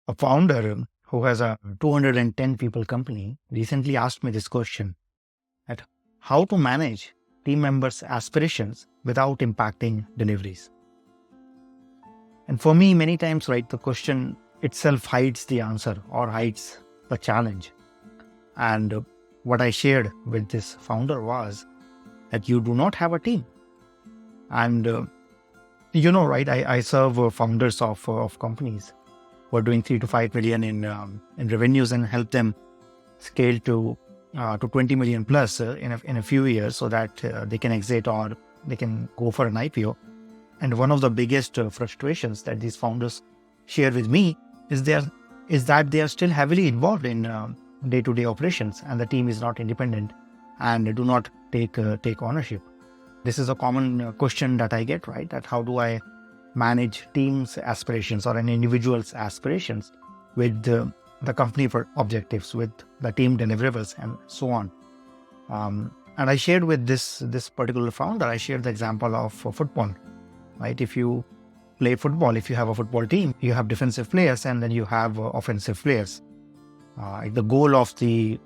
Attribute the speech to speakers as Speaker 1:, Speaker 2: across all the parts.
Speaker 1: A founder who has a 210 people company recently asked me this question at how to manage team members' aspirations without impacting deliveries. And for me, many times, right, the question itself hides the answer or hides the challenge. And what I shared with this founder was that you do not have a team. And right, I serve founders of companies who are doing 3 to 5 million in revenues and help them scale to 20 million plus in a few years so that they can exit or they can go for an IPO. And one of the biggest frustrations that these founders share with me is that they are still heavily involved in day-to-day operations, and the team is not independent and do not take ownership. This is a common question that I get, right? That how do I manage team's aspirations or an individual's aspirations with the company for objectives, with the team deliverables, and so on. And I shared with this particular founder, I shared the example of football, right? If you play football, if you have a football team, you have defensive players and then you have offensive players. The goal of the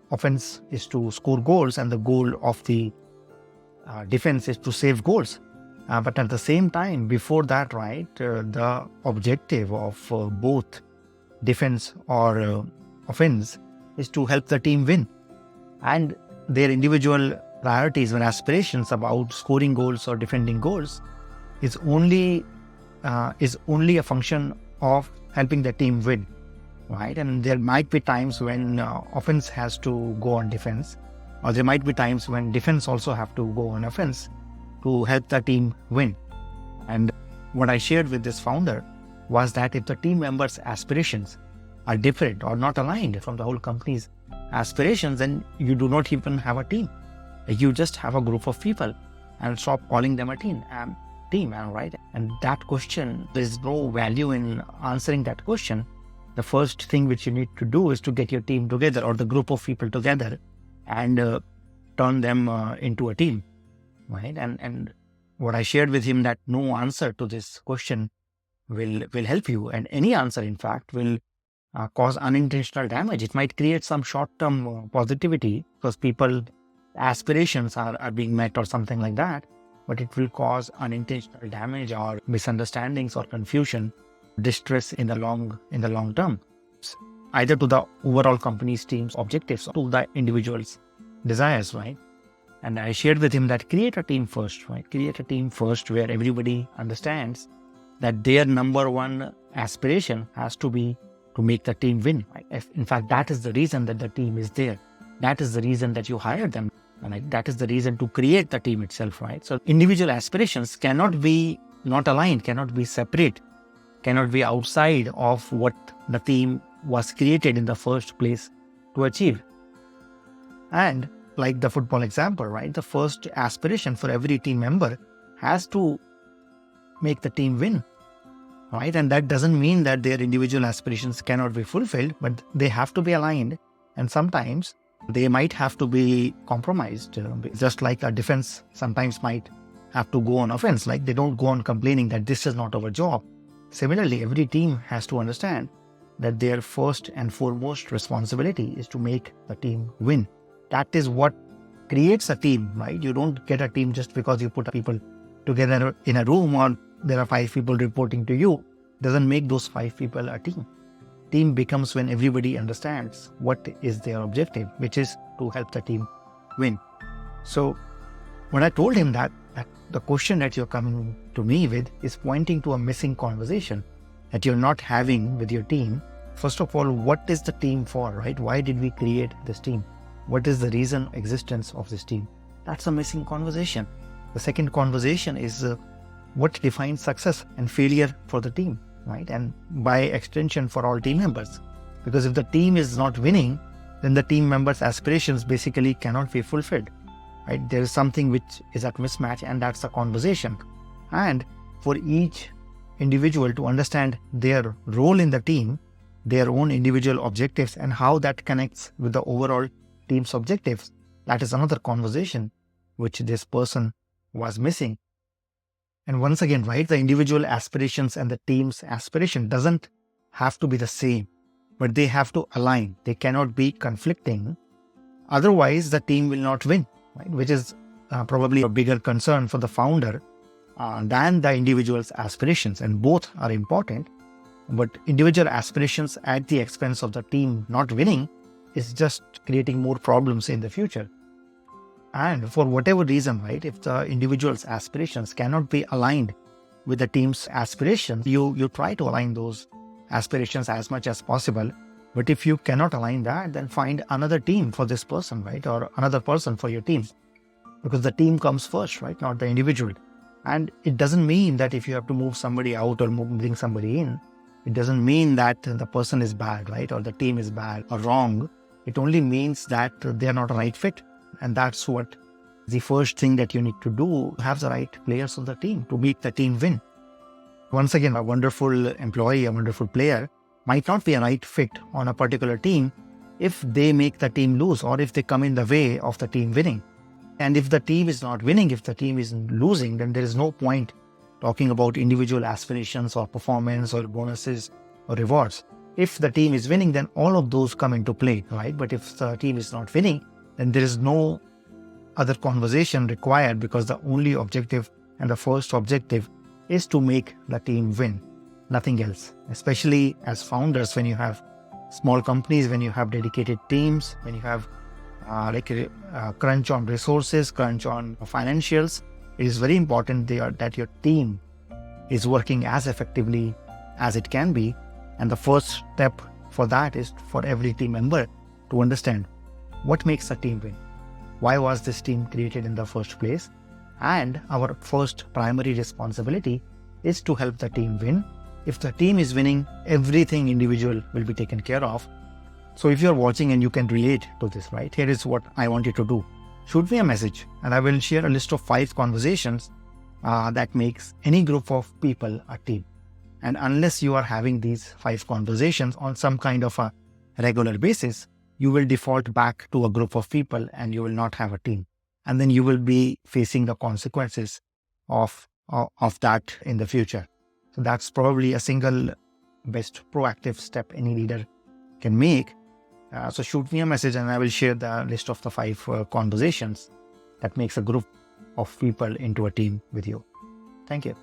Speaker 1: offense is to score goals, and the goal of the defense is to save goals. But at the same time, before that, right, the objective of both defense or offense is to help the team win. And their individual priorities or aspirations about scoring goals or defending goals is only a function of helping the team win, right? And there might be times when offense has to go on defense, or there might be times when defense also have to go on offense to help the team win. And what I shared with this founder was that if the team members' aspirations are different or not aligned from the whole company's aspirations, then you do not even have a team. You just have a group of people, and stop calling them a team, right? And that question, there's no value in answering that question. The first thing which you need to do is to get your team together or the group of people together and turn them into a team, right? And what I shared with him that no answer to this question will help you, and any answer, in fact, will cause unintentional damage. It might create some short-term positivity because people aspirations are being met or something like that, but it will cause unintentional damage or misunderstandings or confusion, distress in the long term, either to the overall company's team's objectives or to the individual's desires, right? And I shared with him that create a team first, right? Create a team first where everybody understands that their number one aspiration has to be to make the team win. Right? In fact, that is the reason that the team is there. That is the reason that you hired them. And that is the reason to create the team itself, right? So individual aspirations cannot be not aligned, cannot be separate, cannot be outside of what the team was created in the first place to achieve. And like the football example, right? The first aspiration for every team member has to make the team win, right? And that doesn't mean that their individual aspirations cannot be fulfilled, but they have to be aligned. And sometimes they might have to be compromised, just like a defense sometimes might have to go on offense, like they don't go on complaining that this is not our job. Similarly, every team has to understand that their first and foremost responsibility is to make the team win. That is what creates a team, right? You don't get a team just because you put people together in a room or there are 5 people reporting to you. Doesn't make those 5 people a team. Team becomes when everybody understands what is their objective, which is to help the team win. So when I told him that the question that you're coming to me with is pointing to a missing conversation that you're not having with your team. First of all, what is the team for, right? Why did we create this team? What is the reason existence of this team? That's a missing conversation. The second conversation is what defines success and failure for the team, right? And by extension for all team members. Because if the team is not winning, then the team members' aspirations basically cannot be fulfilled, right? There is something which is at mismatch, and that's a conversation. And for each individual to understand their role in the team, their own individual objectives, and how that connects with the overall team's objectives, that is another conversation which this person was missing. And once again, right, the individual aspirations and the team's aspiration doesn't have to be the same, but they have to align. They cannot be conflicting. Otherwise, the team will not win, right? Which is probably a bigger concern for the founder than the individual's aspirations. And both are important, but individual aspirations at the expense of the team not winning is just creating more problems in the future. And for whatever reason, right, if the individual's aspirations cannot be aligned with the team's aspirations, you try to align those aspirations as much as possible. But if you cannot align that, then find another team for this person, right? Or another person for your team. Because the team comes first, right? Not the individual. And it doesn't mean that if you have to move somebody out or bring somebody in, it doesn't mean that the person is bad, right? Or the team is bad or wrong. It only means that they are not a right fit. And that's what the first thing that you need to do, have the right players on the team to make the team win. Once again, a wonderful employee, a wonderful player might not be a right fit on a particular team if they make the team lose or if they come in the way of the team winning. And if the team is not winning, if the team is losing, then there is no point talking about individual aspirations or performance or bonuses or rewards. If the team is winning, then all of those come into play, right? But if the team is not winning, then there is no other conversation required, because the only objective and the first objective is to make the team win, nothing else. Especially as founders, when you have small companies, when you have dedicated teams, when you have crunch on resources, crunch on financials, it is very important that your team is working as effectively as it can be. And the first step for that is for every team member to understand what makes a team win. Why was this team created in the first place? And our first primary responsibility is to help the team win. If the team is winning, everything individual will be taken care of. So if you're watching and you can relate to this, right? Here is what I want you to do. Shoot me a message and I will share a list of 5 conversations that makes any group of people a team. And unless you are having these 5 conversations on some kind of a regular basis, you will default back to a group of people and you will not have a team. And then you will be facing the consequences of that in the future. So that's probably a single best proactive step any leader can make. So shoot me a message and I will share the list of the 5 conversations that makes a group of people into a team with you. Thank you.